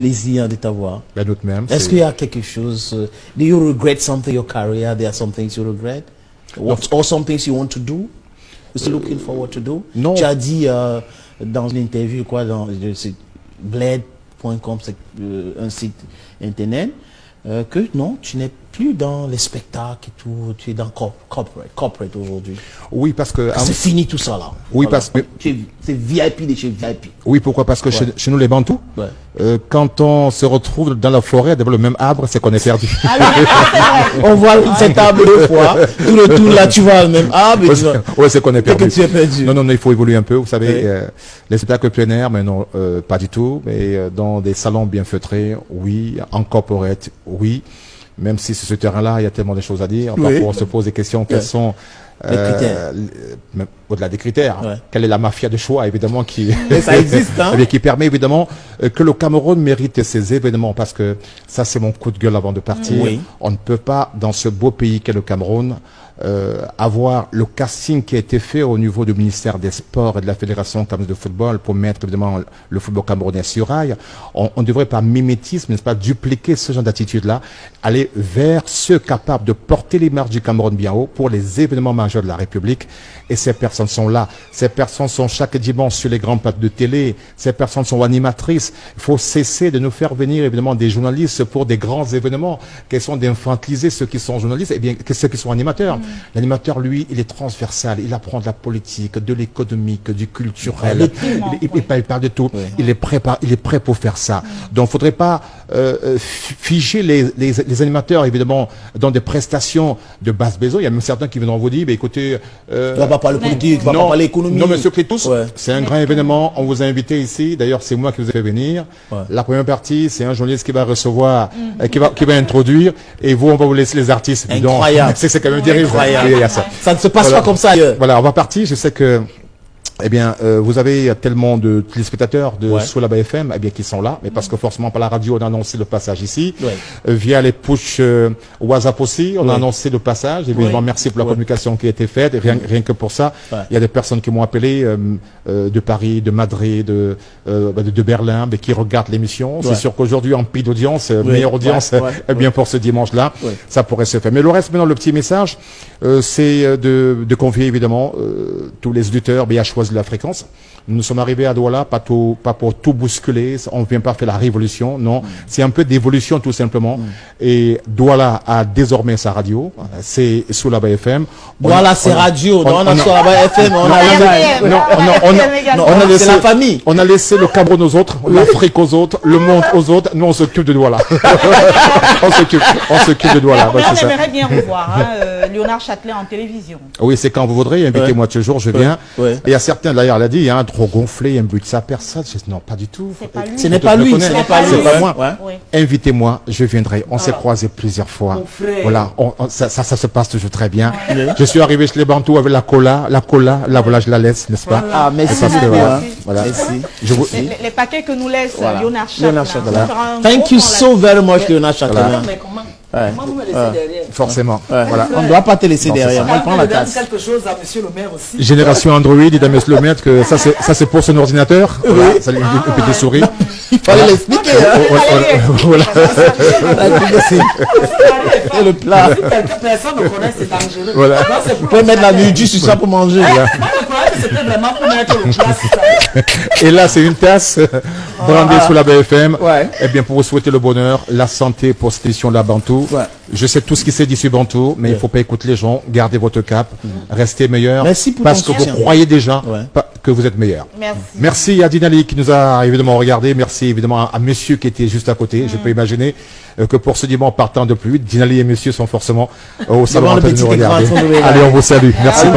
Plaisir de t'avoir. La nôtre même. Est-ce qu'il y a quelque chose, do you regret something in your career? There are some things you regret? Or some things you want to do? You're still looking forward to do? Non. Tu as dit dans une interview, quoi, dans bled.com, c'est un site internet, que non, tu n'es plus dans les spectacles et tout, tu es dans corporate aujourd'hui. Oui, parce que... C'est fini tout ça là. Oui, voilà. parce que... C'est VIP de chez VIP. Oui, pourquoi? Parce que chez nous, les Bantous, quand on se retrouve dans la forêt devant le même arbre, c'est qu'on est perdu. On voit cet arbre deux fois, tout le tour là, tu vois le même arbre. Oui, c'est qu'on est perdu. Que tu es perdu. Non, il faut évoluer un peu. Vous savez, les spectacles plein air, mais non, pas du tout. Mais dans des salons bien feutrés, oui. En corporate, oui. Même si sur ce terrain-là, il y a tellement de choses à dire. Parfois, on se pose des questions. Quels sont les critères. Au-delà des critères, quelle est la mafia de choix, évidemment, qui, ça existe, hein? qui permet, évidemment, que le Cameroun mérite ces événements, parce que ça, c'est mon coup de gueule avant de partir. On ne peut pas, dans ce beau pays qu'est le Cameroun, avoir le casting qui a été fait au niveau du ministère des Sports et de la Fédération camerounaise de football pour mettre, évidemment, le football camerounais sur rail. On devrait, par mimétisme, n'est-ce pas, dupliquer ce genre d'attitude-là, aller vers ceux capables de porter l'image du Cameroun bien haut pour les événements majeurs de la République. Et ces personnes sont là. Ces personnes sont chaque dimanche sur les grands plateaux de télé. Ces personnes sont animatrices. Il faut cesser de nous faire venir, évidemment, des journalistes pour des grands événements. Question d'infantiliser ceux qui sont journalistes et bien ceux qui sont animateurs. L'animateur, lui, il est transversal. Il apprend de la politique, de l'économique, du culturel. Il parle de tout. Il est prêt pour faire ça. Donc, il ne faudrait pas figer les animateurs, évidemment, dans des prestations de basse besoin. Il y a même certains qui viendront vous dire, bah, écoutez... tu vas pas parler politique, tu vas pas parler économie. Non, monsieur Clétus, c'est un grand événement. On vous a invité ici. D'ailleurs, c'est moi qui vous ai fait venir. La première partie, c'est un journaliste qui va recevoir, qui va introduire. Et vous, on va vous laisser les artistes. Incroyable. C'est quand même terrible. Ça ne se passe pas comme ça ailleurs. Voilà, on va partir. Je sais que, eh bien, vous avez tellement de téléspectateurs de Soulaba FM, eh bien, qui sont là, mais parce que forcément, par la radio, on a annoncé le passage ici. Via les push WhatsApp aussi, on a annoncé le passage. Évidemment, merci pour la communication qui a été faite. Rien que pour ça, il y a des personnes qui m'ont appelé de Paris, de Madrid, de Berlin, mais qui regardent l'émission. C'est sûr qu'aujourd'hui, en pied d'audience, meilleure audience, eh bien, pour ce dimanche-là, ça pourrait se faire. Mais le reste, maintenant, le petit message, c'est de convier, évidemment, tous les auditeurs, à choisir la fréquence. Nous sommes arrivés à Douala, pas pour tout bousculer, on ne vient pas faire la révolution, non, c'est un peu d'évolution tout simplement. Et Douala a désormais sa radio, c'est Soulaba FM. Douala c'est radio, on a Soulaba FM, on a laissé la famille. On a laissé le Cameroun aux autres, l'Afrique aux autres, le monde aux autres, nous on s'occupe de Douala. on s'occupe de Douala. Mais on aimerait bien revoir Léonard Châtelet en télévision. Oui, c'est quand vous voudrez, invitez-moi toujours, je viens. Et il y a certains, d'ailleurs, l'a dit, trop gonflé, un but de sa personne. Non, pas du tout. Ce n'est pas lui, ce n'est pas moi. Invitez-moi, je viendrai. On s'est croisés plusieurs fois. Voilà, ça se passe toujours très bien. Je suis arrivé chez les Bantous avec la cola, voilà, je la laisse, n'est-ce pas? Ah, merci. Voilà. Les paquets que nous laisse Léonard Châtelet. Thank you so very much, Léonard Châtelet. Comment vous me laissez derrière? Forcément. Voilà. On ne doit pas te laisser derrière. Moi, je prends la tasse. Quelque chose à monsieur le maire aussi. Génération Android, il dit à monsieur le maire que ça c'est pour son ordinateur. Voilà. Ça lui une petite souris. Il fallait l'expliquer. Voilà. C'est le plat. Si personne ne connaît, c'est dangereux. Voilà. Vous pouvez mettre la nourriture sur ça pour manger. C'était vraiment pour mettre le plat. Et là, c'est une tasse brandée sous la BFM. Eh bien, pour vous souhaiter le bonheur, la santé pour cette édition de la Bantou. Je sais tout ce qui s'est dit sur Bantou, mais il ne faut pas écouter les gens. Gardez votre cap. Restez meilleur. Merci pour parce que vous croyez déjà que vous êtes meilleur. Merci à Dinali qui nous a évidemment regardé. Merci évidemment à monsieur qui était juste à côté. Je peux imaginer que pour ce dimanche partant de pluie, Dinali et monsieur sont forcément au salon de nous regarder. Allez, on vous salue. Merci.